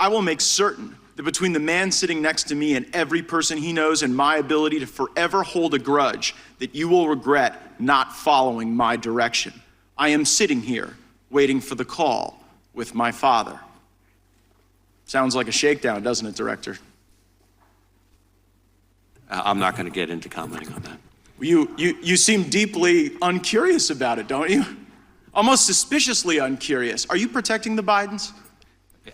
I will make certain that between the man sitting next to me and every person he knows and my ability to forever hold a grudge, that you will regret not following my direction. I am sitting here waiting for the call with my father. Sounds like a shakedown, doesn't it, Director? I'm not going to get into commenting on that. You seem deeply uncurious about it, don't you? Almost suspiciously uncurious. Are you protecting the Bidens?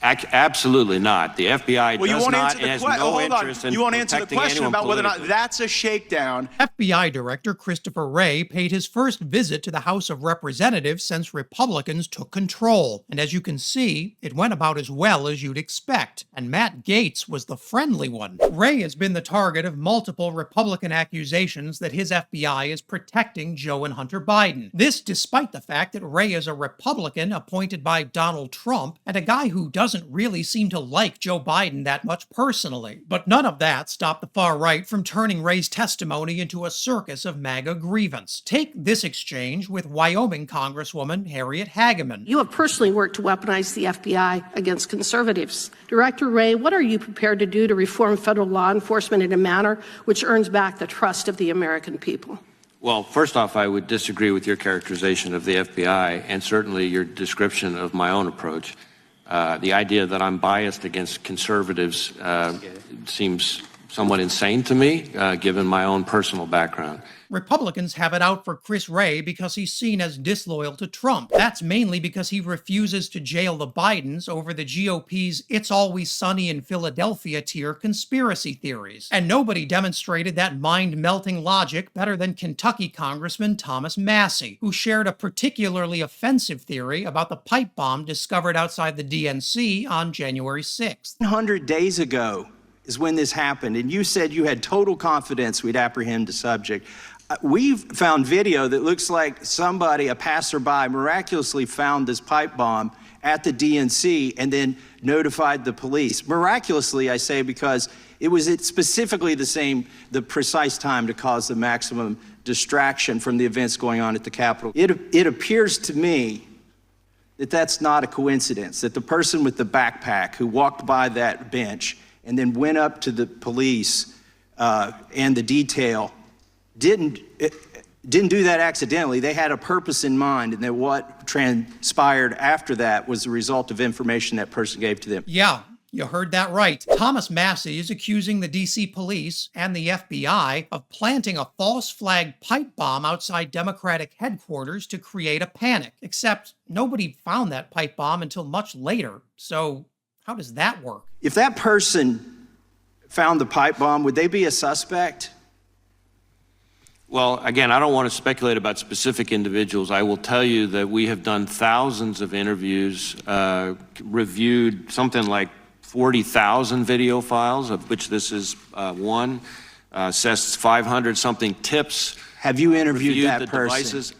Absolutely not. The FBI does not and has no interest in You won't answer the question about whether or not that's a shakedown. FBI Director Christopher Wray paid his first visit to the House of Representatives since Republicans took control. And as you can see, it went about as well as you'd expect. And Matt Gaetz was the friendly one. Wray has been the target of multiple Republican accusations that his FBI is protecting Joe and Hunter Biden. This despite the fact that Wray is a Republican appointed by Donald Trump and a guy who doesn't really seem to like Joe Biden that much personally. But none of that stopped the far right from turning Wray's testimony into a circus of MAGA grievance. Take this exchange with Wyoming Congresswoman Harriet Hageman. You have personally worked to weaponize the FBI against conservatives. Director Wray, what are you prepared to do to reform federal law enforcement in a manner which earns back the trust of the American people? Well, first off, I would disagree with your characterization of the FBI and certainly your description of my own approach. The idea that I'm biased against conservatives seems somewhat insane to me, given my own personal background. Republicans have it out for Chris Wray because he's seen as disloyal to Trump. That's mainly because he refuses to jail the Bidens over the GOP's "It's Always Sunny in Philadelphia" tier conspiracy theories. And nobody demonstrated that mind-melting logic better than Kentucky Congressman Thomas Massey, who shared a particularly offensive theory about the pipe bomb discovered outside the DNC on January 6th. 100 days ago is when this happened, and you said you had total confidence we'd apprehend the subject. We've found video that looks like somebody, a passerby, miraculously found this pipe bomb at the DNC and then notified the police. Miraculously, I say, because it was specifically the precise time to cause the maximum distraction from the events going on at the Capitol. It appears to me that that's not a coincidence, that the person with the backpack who walked by that bench and then went up to the police and the detail didn't do that accidentally. They had a purpose in mind, and that what transpired after that was the result of information that person gave to them. Yeah, you heard that right. Thomas Massey is accusing the DC police and the FBI of planting a false flag pipe bomb outside Democratic headquarters to create a panic. Except nobody found that pipe bomb until much later. So how does that work? If that person found the pipe bomb, would they be a suspect? Well, again, I don't want to speculate about specific individuals. I will tell you that we have done thousands of interviews, reviewed something like 40,000 video files, of which this is one, assessed 500-something tips. Have you interviewed that person? Devices.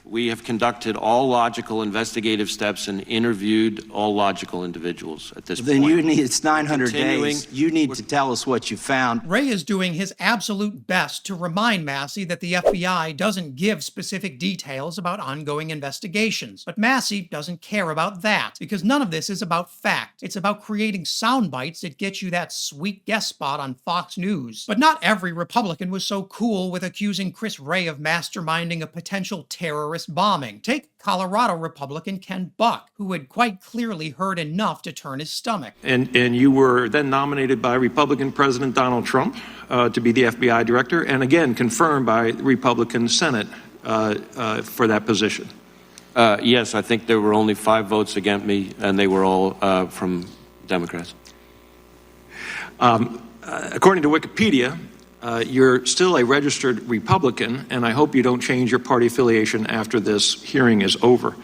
We have conducted all logical investigative steps and interviewed all logical individuals at this point. Then it's 900 days. You need to tell us what you found. Wray is doing his absolute best to remind Massey that the FBI doesn't give specific details about ongoing investigations. But Massey doesn't care about that, because none of this is about fact. It's about creating sound bites that get you that sweet guest spot on Fox News. But not every Republican was so cool with accusing Chris Wray of masterminding a potential terrorist bombing. Take Colorado Republican Ken Buck, who had quite clearly heard enough to turn his stomach. And you were then nominated by Republican President Donald Trump to be the FBI director, and again confirmed by the Republican Senate for that position. Yes, I think there were only 5 votes against me, and they were all from Democrats. According to Wikipedia, you're still a registered Republican, and I hope you don't change your party affiliation after this hearing is over.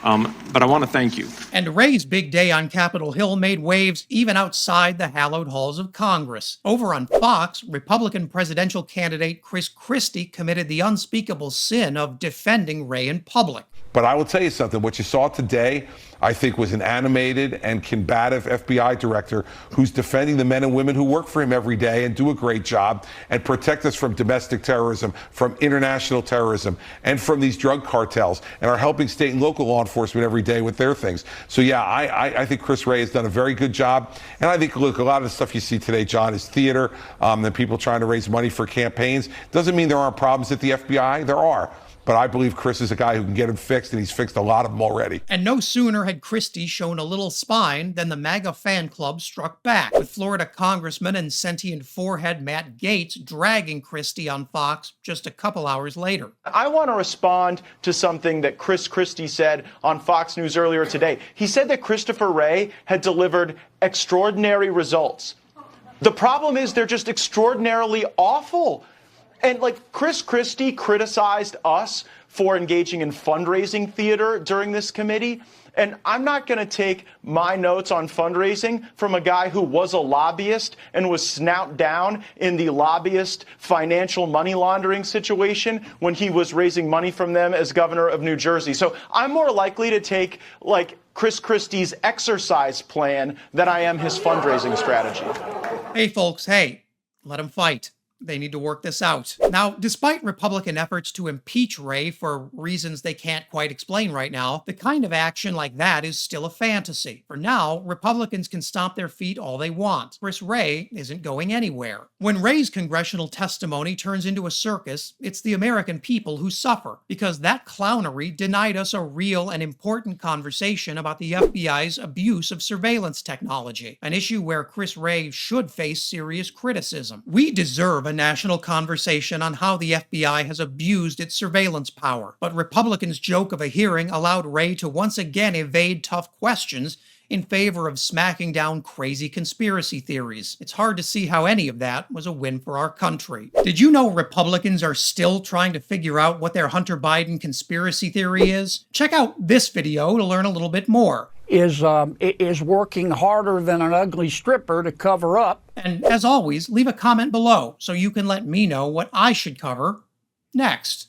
But I want to thank you. And Wray's big day on Capitol Hill made waves even outside the hallowed halls of Congress. Over on Fox, Republican presidential candidate Chris Christie committed the unspeakable sin of defending Wray in public. But I will tell you something, what you saw today, I think, was an animated and combative FBI director who's defending the men and women who work for him every day and do a great job and protect us from domestic terrorism, from international terrorism, and from these drug cartels, and are helping state and local law enforcement every day with their things. So yeah, I think Chris Wray has done a very good job. And I think, look, a lot of the stuff you see today, John, is theater, and people trying to raise money for campaigns. Doesn't mean there aren't problems at the FBI. There are. But I believe Chris is a guy who can get them fixed, and he's fixed a lot of them already. And no sooner had Christie shown a little spine than the MAGA fan club struck back, with Florida Congressman and sentient forehead Matt Gaetz dragging Christie on Fox just a couple hours later. I want to respond to something that Chris Christie said on Fox News earlier today. He said that Christopher Wray had delivered extraordinary results. The problem is they're just extraordinarily awful. And like Chris Christie criticized us for engaging in fundraising theater during this committee. And I'm not going to take my notes on fundraising from a guy who was a lobbyist and was snout down in the lobbyist financial money laundering situation when he was raising money from them as governor of New Jersey. So I'm more likely to take like Chris Christie's exercise plan than I am his fundraising strategy. Hey folks, hey, let him fight. They need to work this out. Now, despite Republican efforts to impeach Wray for reasons they can't quite explain right now, the kind of action like that is still a fantasy. For now, Republicans can stomp their feet all they want. Chris Wray isn't going anywhere. When Wray's congressional testimony turns into a circus, it's the American people who suffer, because that clownery denied us a real and important conversation about the FBI's abuse of surveillance technology, an issue where Chris Wray should face serious criticism. We deserve a national conversation on how the FBI has abused its surveillance power. But Republicans' joke of a hearing allowed Wray to once again evade tough questions in favor of smacking down crazy conspiracy theories. It's hard to see how any of that was a win for our country. Did you know Republicans are still trying to figure out what their Hunter Biden conspiracy theory is? Check out this video to learn a little bit more. Is working harder than an ugly stripper to cover up. And as always, leave a comment below so you can let me know what I should cover next.